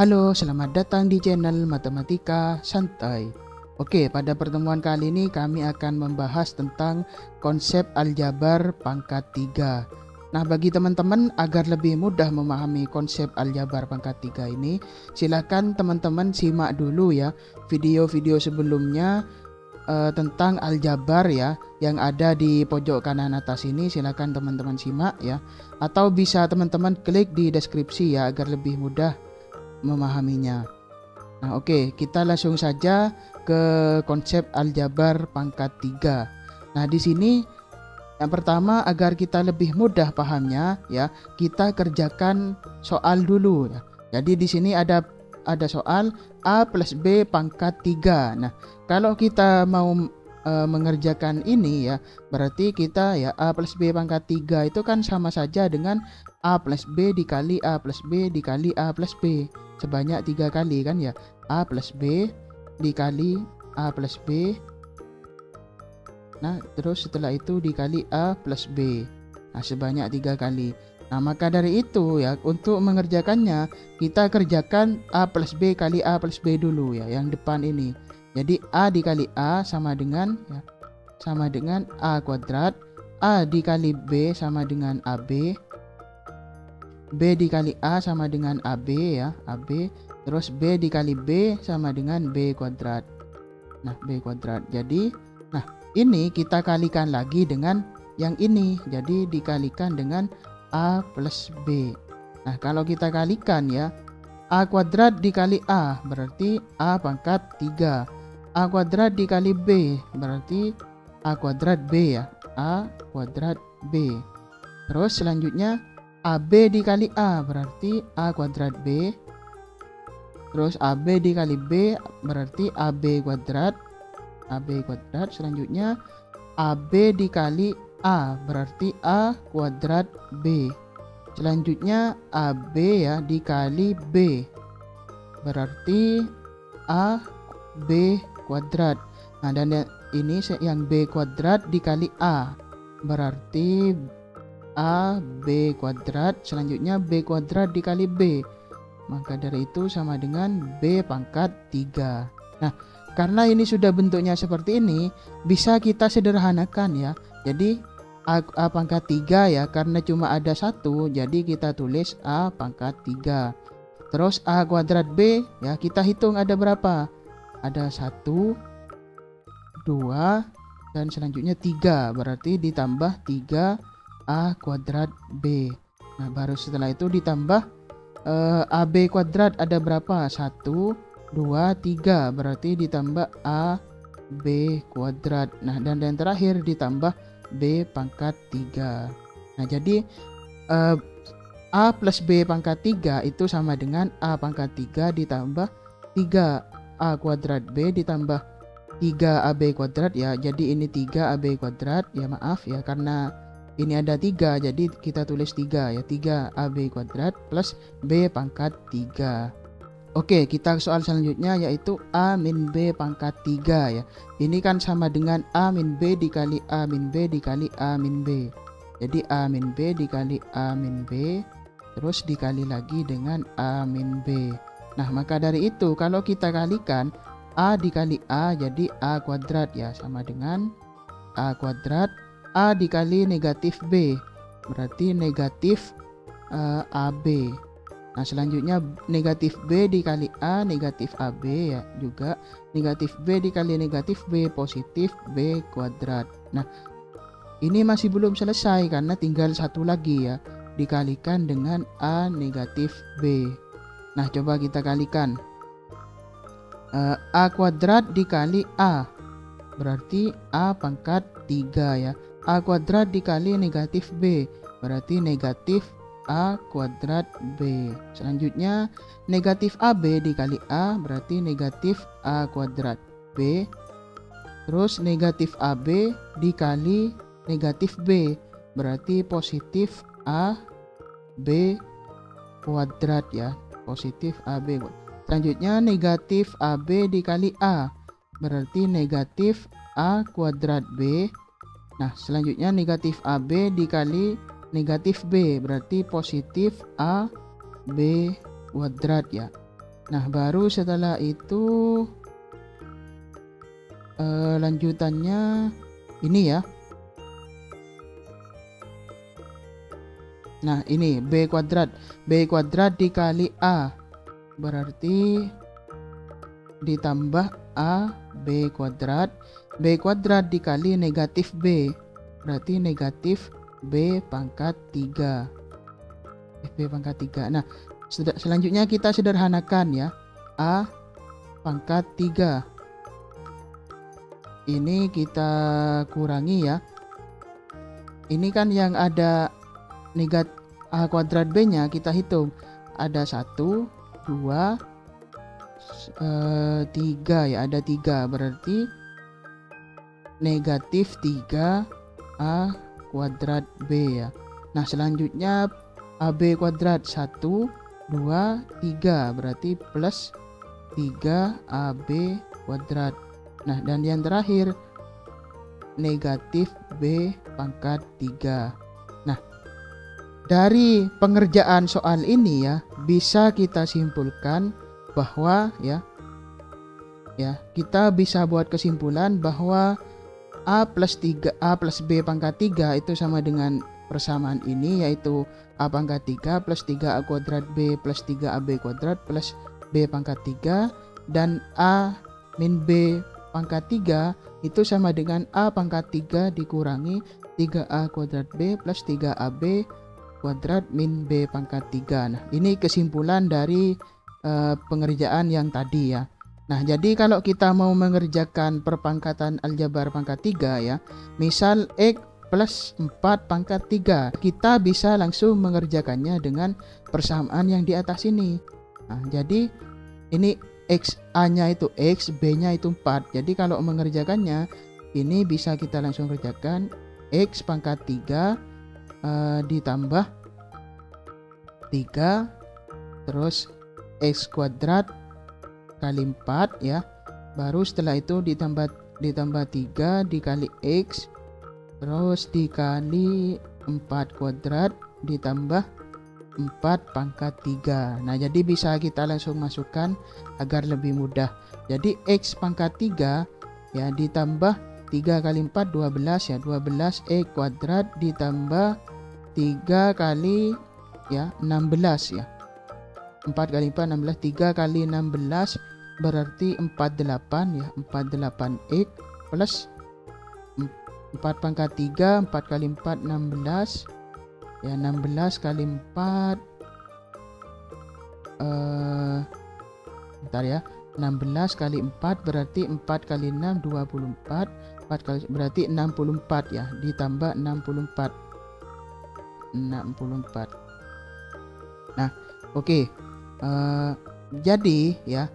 Halo, selamat datang di channel Matematika Santai. Oke, pada pertemuan kali ini kami akan membahas tentang konsep aljabar pangkat 3. Nah, bagi teman-teman agar lebih mudah memahami konsep aljabar pangkat 3 ini, silakan teman-teman simak dulu ya video-video sebelumnya tentang aljabar ya yang ada di pojok kanan atas ini. Silakan teman-teman simak ya, atau bisa teman-teman klik di deskripsi ya agar lebih mudah memahaminya. Nah, oke, kita langsung saja ke konsep aljabar pangkat 3. Nah, di sini yang pertama agar kita lebih mudah pahamnya ya, kita kerjakan soal dulu ya. Jadi di sini ada soal A plus B pangkat 3. Nah, kalau kita mau mengerjakan ini ya, berarti kita ya A plus B pangkat 3 itu kan sama saja dengan A plus B dikali A plus B dikali A plus B sebanyak 3 kali kan ya. A plus B dikali A plus B. Nah, terus setelah itu dikali A plus B. Nah, sebanyak 3 kali. Nah, maka dari itu ya, untuk mengerjakannya kita kerjakan A plus B kali A plus B dulu ya, yang depan ini. Jadi A dikali A sama dengan A kuadrat. A dikali B sama dengan AB. B dikali A sama dengan AB ya, AB. Terus B dikali B sama dengan B kuadrat. Nah, B kuadrat. Jadi, nah ini kita kalikan lagi dengan yang ini. Jadi dikalikan dengan A plus B. Nah, kalau kita kalikan ya, A kuadrat dikali A berarti A pangkat 3. A kuadrat dikali B berarti A kuadrat B ya, A kuadrat B. Terus selanjutnya AB dikali A berarti A kuadrat B. Terus AB dikali B berarti AB kuadrat. AB kuadrat. Selanjutnya AB dikali A berarti A kuadrat B. Selanjutnya AB ya dikali B berarti A B kuadrat. Nah, dan ini yang B kuadrat dikali A berarti A B kuadrat. Selanjutnya B kuadrat dikali B, maka dari itu sama dengan B pangkat 3. Nah, karena ini sudah bentuknya seperti ini, bisa kita sederhanakan ya. Jadi A pangkat 3 ya, karena cuma ada 1, jadi kita tulis A pangkat 3. Terus A kuadrat B ya, kita hitung ada berapa. Ada 1, 2, dan selanjutnya 3, berarti ditambah 3 A kuadrat B. Nah, baru setelah itu ditambah AB kuadrat ada berapa? 1, 2, 3, berarti ditambah AB kuadrat. Nah, dan yang terakhir ditambah B pangkat 3. Nah, jadi A plus B pangkat 3 itu sama dengan A pangkat 3 ditambah 3 A kuadrat B ditambah 3 AB kuadrat ya. Jadi ini 3 AB kuadrat ya, maaf ya, karena ini ada 3, jadi kita tulis 3 ya, 3 AB kuadrat plus B pangkat 3. Oke, kita soal selanjutnya yaitu A min B pangkat 3 ya. Ini kan sama dengan A min B dikali A min B dikali A min B. Jadi A min B dikali A min B, terus dikali lagi dengan A min B. Nah, maka dari itu kalau kita kalikan A dikali A jadi A kuadrat ya, sama dengan A kuadrat. A dikali negatif B berarti negatif AB. Nah, selanjutnya negatif B dikali A negatif AB ya, juga negatif B dikali negatif B positif B kuadrat. Nah, ini masih belum selesai karena tinggal satu lagi ya, dikalikan dengan A negatif B. Nah, coba kita kalikan. A kuadrat dikali A berarti A pangkat 3 ya. A kuadrat dikali negatif B berarti negatif A kuadrat B. Selanjutnya negatif AB dikali A berarti negatif A kuadrat B. Terus negatif AB dikali negatif B berarti positif A B kuadrat ya, positif AB. Selanjutnya negatif AB dikali A berarti negatif A kuadrat B. Nah, selanjutnya negatif AB dikali negatif B berarti positif A B kuadrat ya. Nah, baru setelah itu lanjutannya ini ya. Nah, ini B kuadrat. B kuadrat dikali A berarti ditambah A B kuadrat. B kuadrat dikali negatif B berarti negatif B pangkat 3. B pangkat 3. Nah, selanjutnya kita sederhanakan ya. A pangkat 3. Ini kita kurangi ya. Ini kan yang ada negatif A kuadrat B nya kita hitung. Ada 1, 2, 3 ya. Ada 3 berarti negatif 3 A kuadrat B ya. Nah, selanjutnya AB kuadrat 1, 2, 3 berarti plus 3 AB kuadrat. Nah, dan yang terakhir negatif B pangkat 3. Nah, dari pengerjaan soal ini ya bisa kita simpulkan bahwa ya kita bisa buat kesimpulan bahwa A plus B pangkat 3 itu sama dengan persamaan ini, yaitu A pangkat 3 plus 3A kuadrat B plus 3AB kuadrat plus B pangkat 3, dan A min B pangkat 3 itu sama dengan A pangkat 3 dikurangi 3A kuadrat B plus 3AB kuadrat min B pangkat 3. Nah, ini kesimpulan dari pengerjaan yang tadi ya. Nah, jadi kalau kita mau mengerjakan perpangkatan aljabar pangkat 3 ya, misal X plus 4 pangkat 3, kita bisa langsung mengerjakannya dengan persamaan yang di atas ini. Nah, jadi ini X A-nya itu X, B-nya itu 4. Jadi kalau mengerjakannya ini bisa kita langsung kerjakan X pangkat 3 ditambah 3 terus X kuadrat kali 4 ya. Baru setelah itu ditambah 3 dikali X terus dikali 4 kuadrat ditambah 4 pangkat 3. Nah, jadi bisa kita langsung masukkan agar lebih mudah. Jadi X pangkat 3 ya ditambah 3 kali 4 12 ya, 12 X kuadrat ditambah 3 kali ya 16 ya. 4 kali 4 16, 3 kali 16 berarti 48 ya, 48X plus 4 pangkat 3, 4 kali 4 16 ya, 16 kali 4 bentar ya, 16 kali 4 berarti 4 kali 6 24, 4 kali berarti 64 ya, ditambah 64. Nah, oke. Jadi ya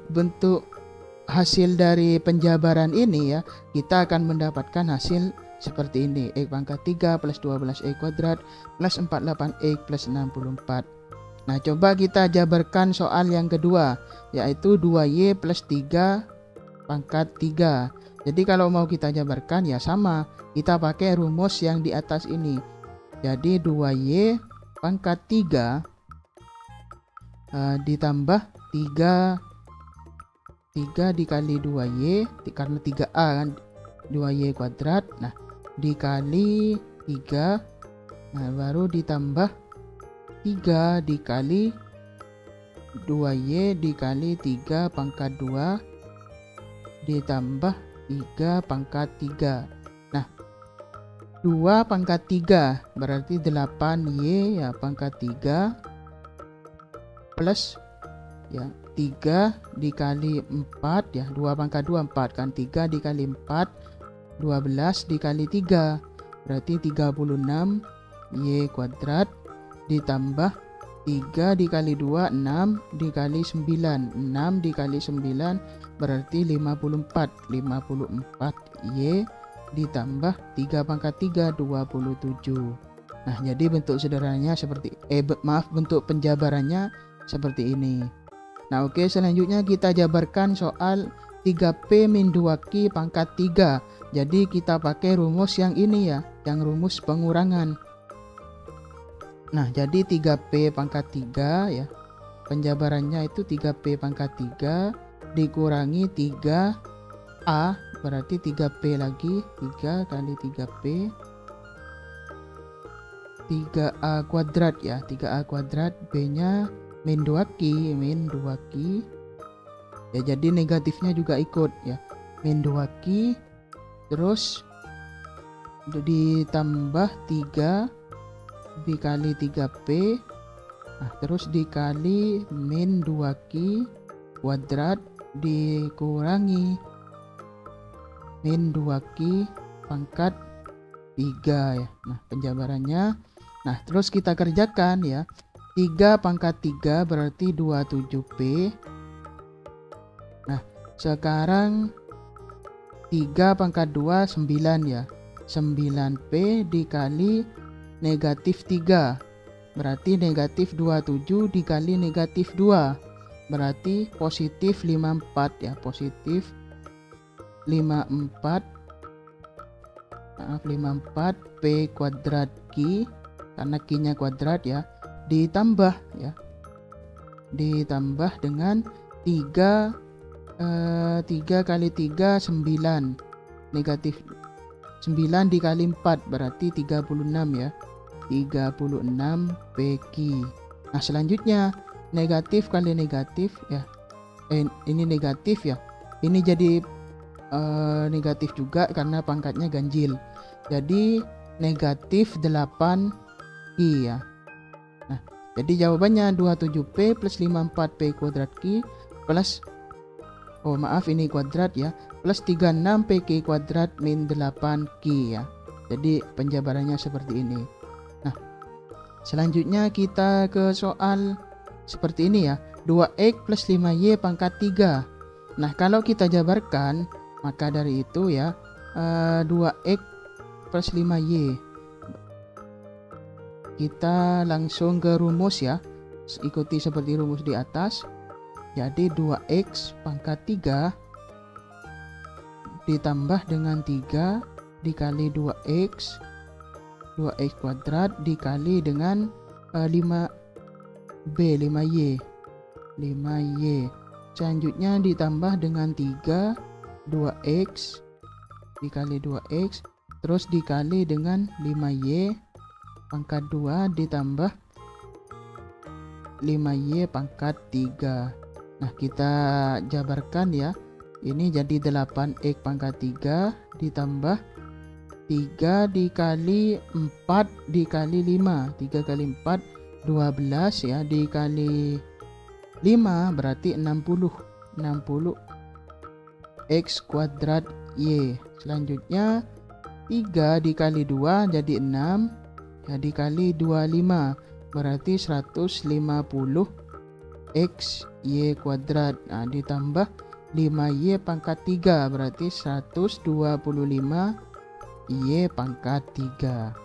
bentuk hasil dari penjabaran ini ya, kita akan mendapatkan hasil seperti ini. X pangkat 3 plus 12X kuadrat plus 48X plus 64. Nah, coba kita jabarkan soal yang kedua, yaitu 2Y plus 3 pangkat 3. Jadi kalau mau kita jabarkan ya sama, kita pakai rumus yang di atas ini. Jadi 2Y pangkat 3 ditambah 3 dikali 2Y karena 3A kan, 2Y kuadrat. Nah, dikali 3, nah baru ditambah 3 dikali 2Y dikali 3 pangkat 2 ditambah 3 pangkat 3. Nah, 2 pangkat 3 berarti 8Y ya pangkat 3 plus ya 3 dikali 4 ya, 2 pangkat 2 4 kan, 3 dikali 4 12 dikali 3 berarti 36 Y kuadrat ditambah 3 dikali 2 6 dikali 9, 6 dikali 9 berarti 54 Y ditambah 3 pangkat 3 27. Nah, jadi bentuk sederhananya seperti bentuk penjabarannya seperti ini. Nah, oke, selanjutnya kita jabarkan soal 3P min 2Q pangkat 3. Jadi kita pakai rumus yang ini ya, yang rumus pengurangan. Nah, jadi 3P pangkat 3 ya penjabarannya itu 3P pangkat 3 dikurangi 3A, berarti 3P lagi, 3 kali 3P 3A kuadrat ya, 3A kuadrat, B nya min 2Q ya, jadi negatifnya juga ikut ya, min 2Q terus ditambah 3 dikali 3P, nah terus dikali min 2Q kuadrat dikurangi min 2Q pangkat 3 ya. Nah penjabarannya, nah terus kita kerjakan ya, 3 pangkat 3 berarti 27P. Nah sekarang 3 pangkat 2 9 ya, 9P dikali negatif 3 berarti negatif 27 dikali negatif 2 berarti positif 54 ya, positif 54 P kuadrat Q, karena Q nya kuadrat ya, ditambah dengan 3 kali 3 9, negatif 9 dikali 4 berarti 36 ya, 36 PQ. Nah selanjutnya negatif kali negatif ya, ini negatif ya, ini jadi negatif juga karena pangkatnya ganjil, jadi negatif 8Q ya. Nah jadi jawabannya 27P plus 54P kuadrat Q plus, oh maaf ini kuadrat ya, plus 36PQ kuadrat min 8Q ya. Jadi penjabarannya seperti ini. Nah selanjutnya kita ke soal seperti ini ya, 2X plus 5Y pangkat 3. Nah kalau kita jabarkan, maka dari itu ya 2X plus 5Y, kita langsung ke rumus ya, ikuti seperti rumus di atas. Jadi 2X pangkat 3 ditambah dengan 3 dikali 2X kuadrat dikali dengan 5Y. Selanjutnya ditambah dengan 3 2X dikali 2X terus dikali dengan 5Y pangkat 2 ditambah 5Y pangkat 3. Nah kita jabarkan ya, ini jadi 8X pangkat 3 ditambah 3 dikali 4 dikali 5, 3 kali 4 12 ya, dikali 5 berarti 60 X kuadrat Y. Selanjutnya 3 dikali 2 jadi 6 ya, dikali 25 berarti 150 X Y kuadrat. Nah ditambah 5Y pangkat 3 berarti 125 Y pangkat 3.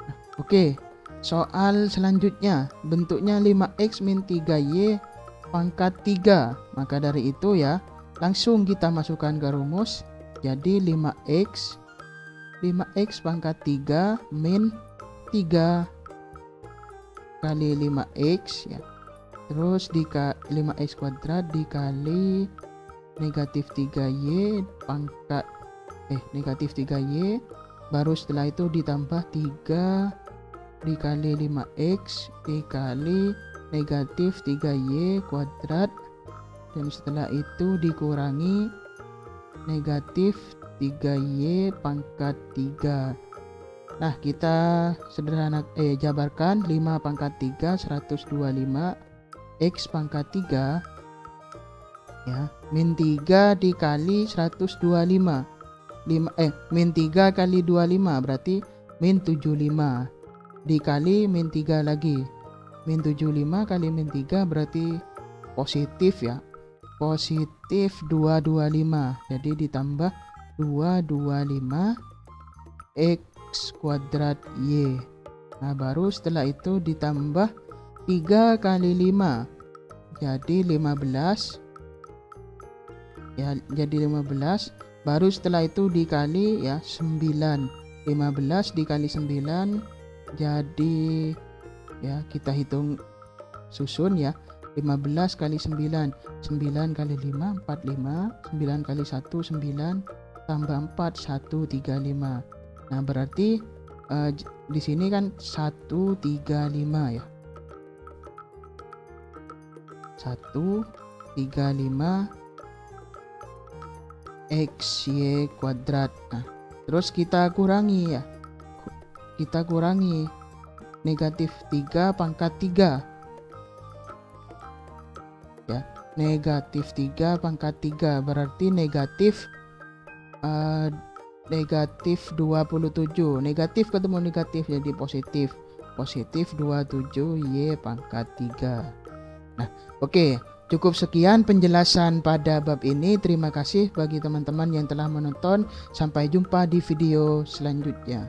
Nah, oke, soal selanjutnya bentuknya 5X min 3Y pangkat 3. Maka dari itu ya, langsung kita masukkan ke rumus. Jadi 5X pangkat 3 min 3 kali 5X ya. Terus 5X kuadrat dikali negatif 3Y pangkat negatif 3Y, baru setelah itu ditambah 3 dikali 5X dikali negatif 3Y kuadrat, dan setelah itu dikurangi negatif 3Y pangkat 3. Nah kita jabarkan 5 pangkat 3 125 X pangkat 3 ya, min 3 dikali 125 min 3 kali 25 berarti min 75 dikali min 3 lagi, min 75 kali min 3 berarti positif ya, positif 225, jadi ditambah 225 X kuadrat Y. Nah baru setelah itu ditambah 3 kali 5 jadi 15 ya, jadi 15, baru setelah itu dikali ya 9, 15 dikali 9 jadi ya kita hitung susun ya. 15 kali 9, 9 kali 5, 45, 9 kali 1, 9, tambah 4, 135. Nah, berarti di sini kan 135 ya. 135 XY kuadrat. Nah, terus kita kurangi ya. Kita kurangi negatif 3 pangkat 3. Ya, negatif 3 pangkat 3 berarti negatif 27. Negatif ketemu negatif jadi positif. Positif 27 Y pangkat 3. Nah, oke. Cukup sekian penjelasan pada bab ini. Terima kasih bagi teman-teman yang telah menonton. Sampai jumpa di video selanjutnya.